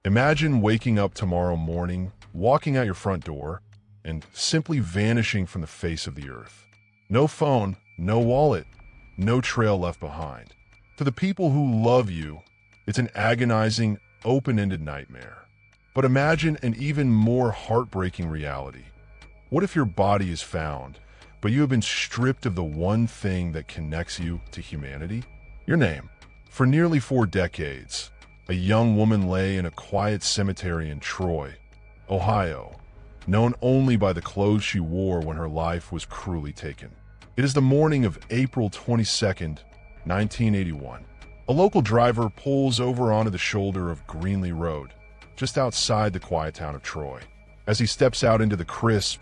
Imagine waking up tomorrow morning, walking out your front door, and simply vanishing from the face of the earth. No phone, no wallet, no trail left behind. To the people who love you, it's an agonizing, open-ended nightmare. But imagine an even more heartbreaking reality. What if your body is found, but you have been stripped of the one thing that connects you to humanity? Your name. For nearly 4 decades, a young woman lay in a quiet cemetery in Troy, Ohio, known only by the clothes she wore when her life was cruelly taken. It is the morning of April 22nd, 1981. A local driver pulls over onto the shoulder of Greenlee Road, just outside the quiet town of Troy. As he steps out into the crisp,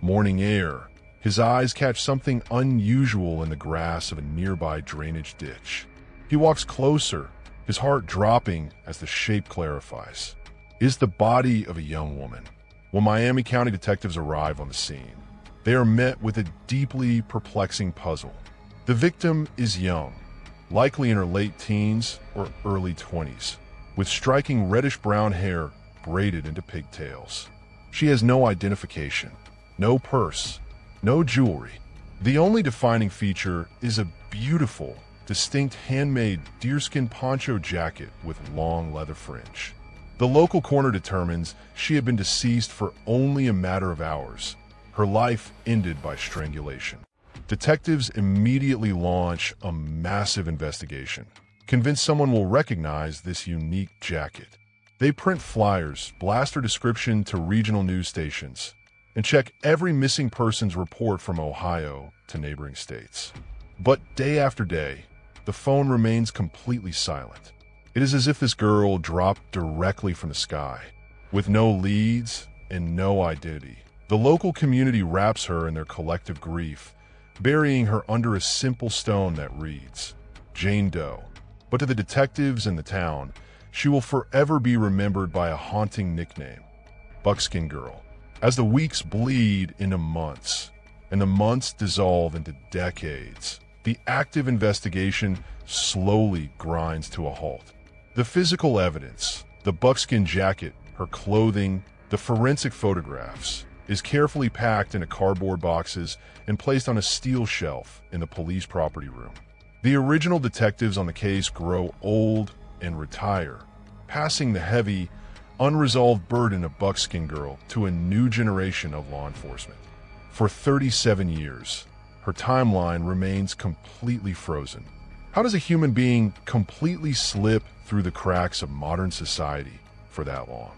morning air, his eyes catch something unusual in the grass of a nearby drainage ditch. He walks closer, his heart dropping as the shape clarifies. It is the body of a young woman. When Miami County detectives arrive on the scene, they are met with a deeply perplexing puzzle. The victim is young, likely in her late teens or early 20s, with striking reddish-brown hair braided into pigtails. She has no identification, no purse, no jewelry. The only defining feature is a beautiful, distinct handmade deerskin poncho jacket with long leather fringe. The local coroner determines she had been deceased for only a matter of hours. Her life ended by strangulation. Detectives immediately launch a massive investigation, convinced someone will recognize this unique jacket. They print flyers, blast her description to regional news stations, and check every missing persons report from Ohio to neighboring states. But day after day, the phone remains completely silent. It is as if this girl dropped directly from the sky, with no leads and no identity. The local community wraps her in their collective grief, burying her under a simple stone that reads, Jane Doe. But to the detectives in the town, she will forever be remembered by a haunting nickname, Buckskin Girl. As the weeks bleed into months, and the months dissolve into decades, the active investigation slowly grinds to a halt. The physical evidence, the buckskin jacket, her clothing, the forensic photographs, is carefully packed into cardboard boxes and placed on a steel shelf in the police property room. The original detectives on the case grow old and retire, passing the heavy, unresolved burden of Buckskin Girl to a new generation of law enforcement. For 37 years, her timeline remains completely frozen. How does a human being completely slip through the cracks of modern society for that long?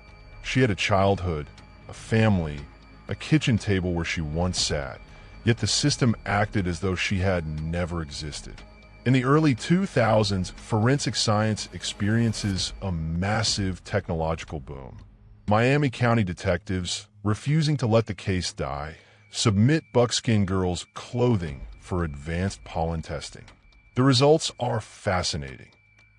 She had a childhood, a family, a kitchen table where she once sat, yet the system acted as though she had never existed. In the early 2000s, forensic science experiences a massive technological boom. Miami County detectives, refusing to let the case die, submit Buckskin Girl's clothing for advanced pollen testing. The results are fascinating.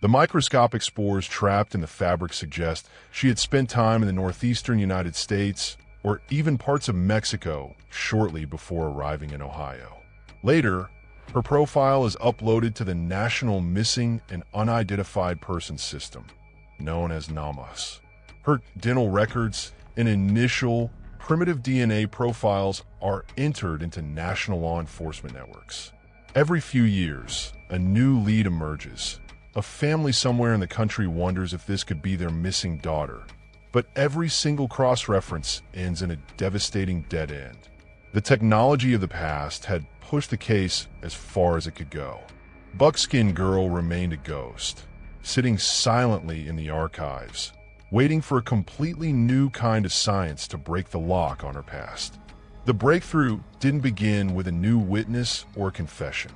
The microscopic spores trapped in the fabric suggest she had spent time in the northeastern United States or even parts of Mexico shortly before arriving in Ohio. Later, her profile is uploaded to the National Missing and Unidentified Persons System, known as NAMUS. Her dental records and initial primitive DNA profiles are entered into national law enforcement networks. Every few years, a new lead emerges. A family somewhere in the country wonders if this could be their missing daughter. But every single cross-reference ends in a devastating dead end. The technology of the past had pushed the case as far as it could go. Buckskin Girl remained a ghost, sitting silently in the archives, waiting for a completely new kind of science to break the lock on her past. The breakthrough didn't begin with a new witness or confession.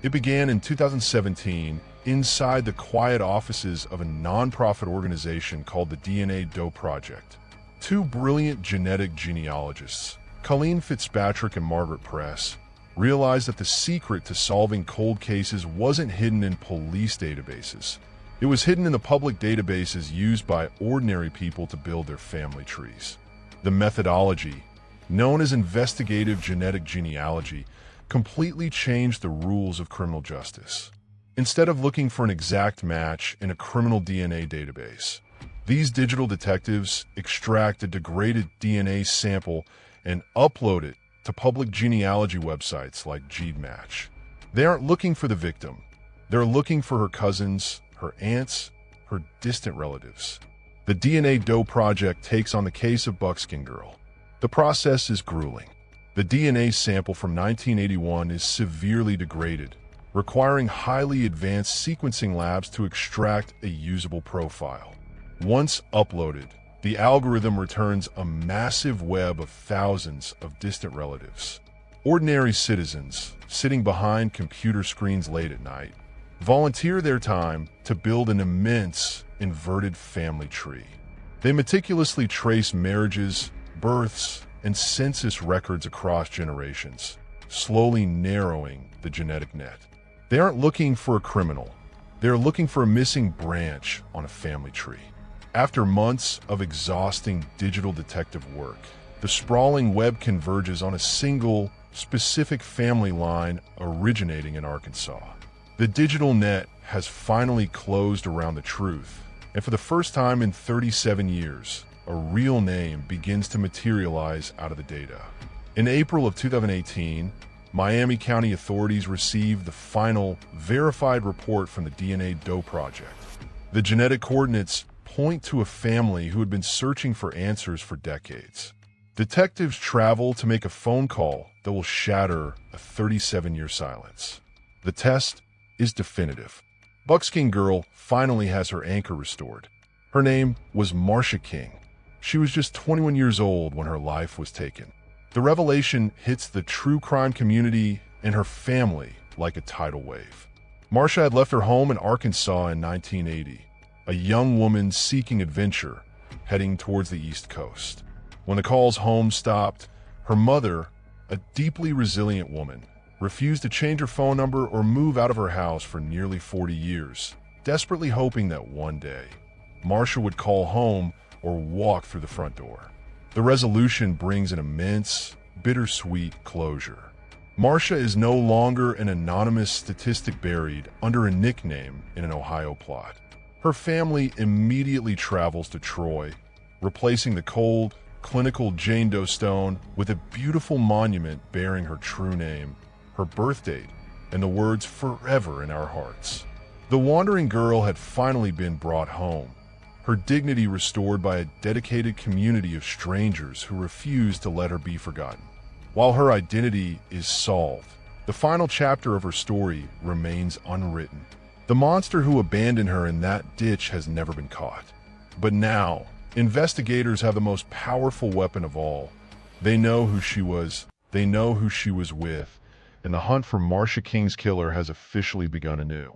It began in 2017 inside the quiet offices of a nonprofit organization called the DNA Doe Project. Two brilliant genetic genealogists, Colleen Fitzpatrick and Margaret Press, realized that the secret to solving cold cases wasn't hidden in police databases. It was hidden in the public databases used by ordinary people to build their family trees. The methodology, known as investigative genetic genealogy, completely changed the rules of criminal justice. Instead of looking for an exact match in a criminal DNA database, These digital detectives extract a degraded DNA sample and upload it to public genealogy websites like GeneMatch. They aren't looking for the victim. They're looking for her cousins, her aunts, her distant relatives. The DNA Doe Project takes on the case of Buckskin Girl. The process is grueling. The DNA sample from 1981 is severely degraded, requiring highly advanced sequencing labs to extract a usable profile. Once uploaded, the algorithm returns a massive web of thousands of distant relatives. Ordinary citizens, sitting behind computer screens late at night, volunteer their time to build an immense, inverted family tree. They meticulously trace marriages, births, and census records across generations, slowly narrowing the genetic net. They aren't looking for a criminal. They're looking for a missing branch on a family tree. After months of exhausting digital detective work, the sprawling web converges on a single, specific family line originating in Arkansas. The digital net has finally closed around the truth, and for the first time in 37 years, a real name begins to materialize out of the data. In April of 2018, Miami County authorities received the final, verified report from the DNA Doe Project. The genetic coordinates point to a family who had been searching for answers for decades. Detectives travel to make a phone call that will shatter a 37-year silence. The test is definitive. Buckskin Girl finally has her anchor restored. Her name was Marcia King. She was just 21 years old when her life was taken. The revelation hits the true crime community and her family like a tidal wave. Marcia had left her home in Arkansas in 1980, a young woman seeking adventure, heading towards the East Coast. When the calls home stopped, her mother, a deeply resilient woman, refused to change her phone number or move out of her house for nearly 40 years, desperately hoping that one day, Marcia would call home or walk through the front door. The resolution brings an immense, bittersweet closure. Marcia is no longer an anonymous statistic buried under a nickname in an Ohio plot. Her family immediately travels to Troy, replacing the cold, clinical Jane Doe stone with a beautiful monument bearing her true name, her birth date, and the words "forever in our hearts." The wandering girl had finally been brought home, her dignity restored by a dedicated community of strangers who refused to let her be forgotten. While her identity is solved, the final chapter of her story remains unwritten. The monster who abandoned her in that ditch has never been caught. But now, investigators have the most powerful weapon of all. They know who she was, they know who she was with, and the hunt for Marcia King's killer has officially begun anew.